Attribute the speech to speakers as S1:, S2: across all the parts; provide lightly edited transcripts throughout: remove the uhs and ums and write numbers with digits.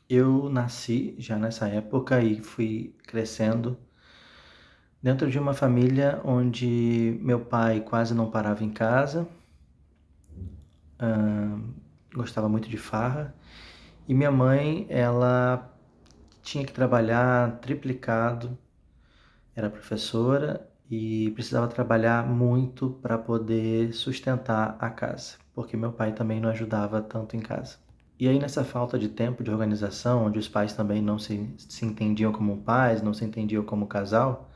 S1: Eu nasci já nessa época e fui crescendo dentro de uma família onde meu pai quase não parava em casa, hã, gostava muito de farra, e minha mãe, ela tinha que trabalhar triplicado, era professora e precisava trabalhar muito para poder sustentar a casa, porque meu pai também não ajudava tanto em casa. E aí nessa falta de tempo de organização, onde os pais também não se entendiam como pais, não se entendiam como casal,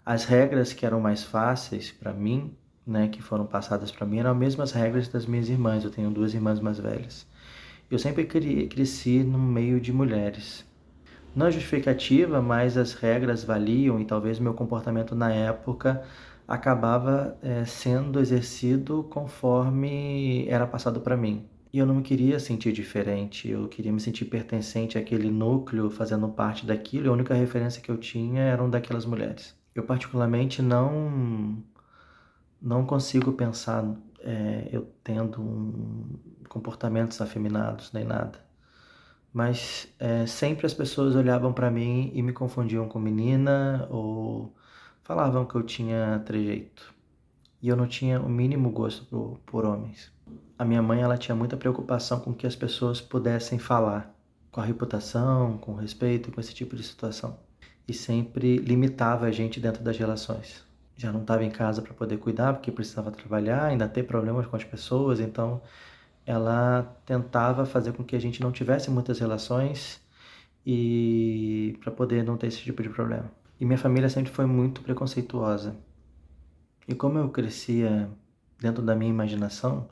S1: as regras que eram mais fáceis para mim, né, que foram passadas para mim, eram as mesmas regras das minhas irmãs. Eu tenho duas irmãs mais velhas. Eu sempre cresci no meio de mulheres. Não é justificativa, mas as regras valiam e talvez meu comportamento na época acabava sendo exercido conforme era passado para mim. E eu não me queria sentir diferente, eu queria me sentir pertencente àquele núcleo, fazendo parte daquilo, e a única referência que eu tinha eram daquelas mulheres. Eu particularmente não consigo pensar eu tendo comportamentos afeminados nem nada. Mas sempre as pessoas olhavam para mim e me confundiam com menina ou falavam que eu tinha trejeito. E eu não tinha o mínimo gosto por homens. A minha mãe, ela tinha muita preocupação com que as pessoas pudessem falar, com a reputação, com respeito, com esse tipo de situação. E sempre limitava a gente dentro das relações. Já não estava em casa para poder cuidar, porque precisava trabalhar, ainda ter problemas com as pessoas, então ela tentava fazer com que a gente não tivesse muitas relações e para poder não ter esse tipo de problema. E minha família sempre foi muito preconceituosa. E como eu crescia dentro da minha imaginação,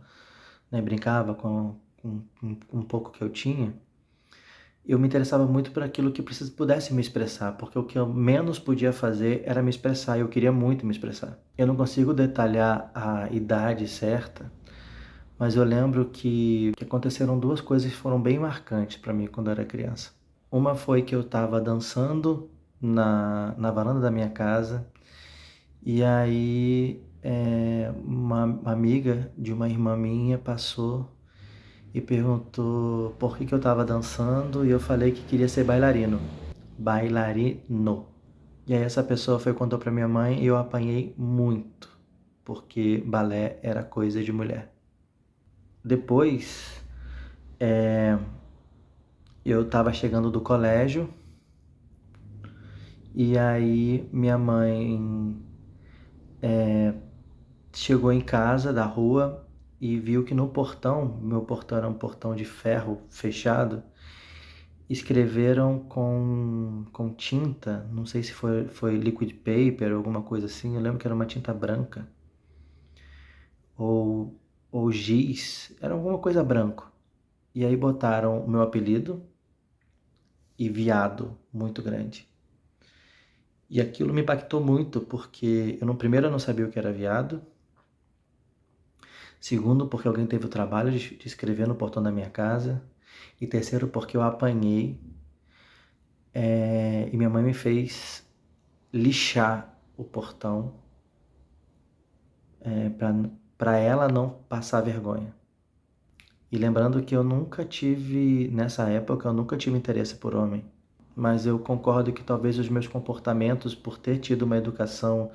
S1: né, brincava com um pouco que eu tinha, eu me interessava muito por aquilo que pudesse me expressar, porque o que eu menos podia fazer era me expressar, e eu queria muito me expressar. Eu não consigo detalhar a idade certa, mas eu lembro que aconteceram duas coisas que foram bem marcantes para mim quando eu era criança. Uma foi que eu estava dançando na varanda da minha casa, e aí uma amiga de uma irmã minha passou e perguntou por que eu estava dançando, e eu falei que queria ser bailarino. Bailarino. E aí essa pessoa foi e contou para minha mãe e eu apanhei muito, porque balé era coisa de mulher. Depois, eu estava chegando do colégio e aí minha mãe chegou em casa da rua e viu que no portão, meu portão era um portão de ferro fechado, escreveram com tinta, não sei se foi liquid paper ou alguma coisa assim, eu lembro que era uma tinta branca, ou, ou giz, era alguma coisa branco. E aí botaram o meu apelido e viado, muito grande. E aquilo me impactou muito, porque primeiro eu não sabia o que era viado, segundo porque alguém teve o trabalho de escrever no portão da minha casa, e terceiro porque eu apanhei e minha mãe me fez lixar o portão para ela não passar vergonha. E lembrando que eu nunca tive, nessa época, eu nunca tive interesse por homem. Mas eu concordo que talvez os meus comportamentos, por ter tido uma educação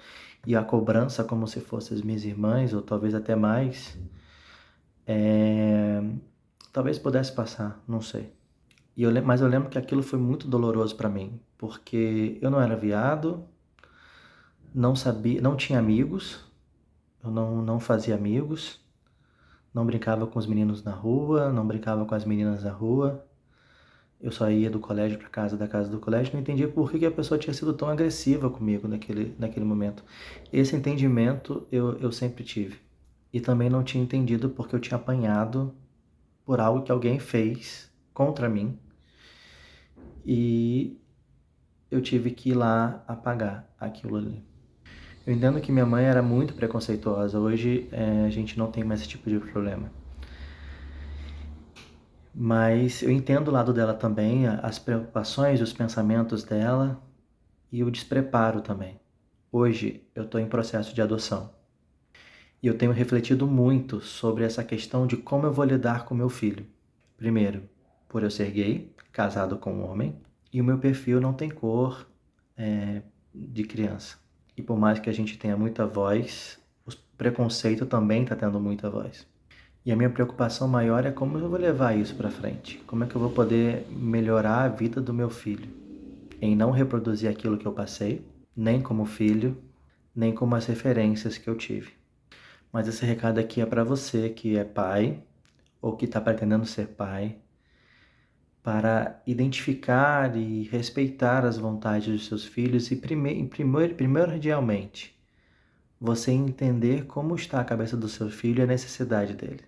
S1: e a cobrança como se fossem as minhas irmãs, ou talvez até mais, talvez pudesse passar, não sei. Mas eu lembro que aquilo foi muito doloroso para mim, porque eu não era viado, não sabia, não tinha amigos, eu não fazia amigos, não brincava com os meninos na rua, não brincava com as meninas na rua. Eu só ia do colégio para casa, da casa do colégio, não entendia por que a pessoa tinha sido tão agressiva comigo naquele momento. Esse entendimento eu sempre tive. E também não tinha entendido porque eu tinha apanhado por algo que alguém fez contra mim e eu tive que ir lá apagar aquilo ali. Eu entendo que minha mãe era muito preconceituosa, hoje a gente não tem mais esse tipo de problema. Mas eu entendo o lado dela também, as preocupações, os pensamentos dela e o despreparo também. Hoje eu estou em processo de adoção e eu tenho refletido muito sobre essa questão de como eu vou lidar com meu filho. Primeiro, por eu ser gay, casado com um homem, e o meu perfil não tem cor de criança. E por mais que a gente tenha muita voz, o preconceito também está tendo muita voz. E a minha preocupação maior é como eu vou levar isso para frente. Como é que eu vou poder melhorar a vida do meu filho? Em não reproduzir aquilo que eu passei, nem como filho, nem como as referências que eu tive. Mas esse recado aqui é para você que é pai, ou que está pretendendo ser pai, para identificar e respeitar as vontades dos seus filhos e primordialmente, você entender como está a cabeça do seu filho e a necessidade dele.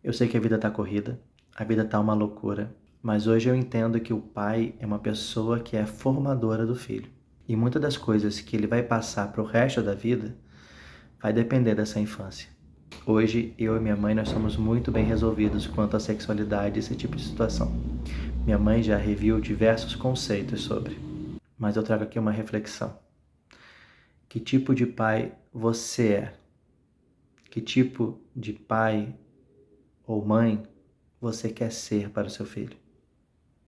S1: Eu sei que a vida está corrida, a vida está uma loucura, mas hoje eu entendo que o pai é uma pessoa que é formadora do filho. E muitas das coisas que ele vai passar para o resto da vida vai depender dessa infância. Hoje, eu e minha mãe, nós somos muito bem resolvidos quanto à sexualidade e esse tipo de situação. Minha mãe já reviu diversos conceitos sobre, mas eu trago aqui uma reflexão. Que tipo de pai você é? Que tipo de pai ou mãe você quer ser para o seu filho?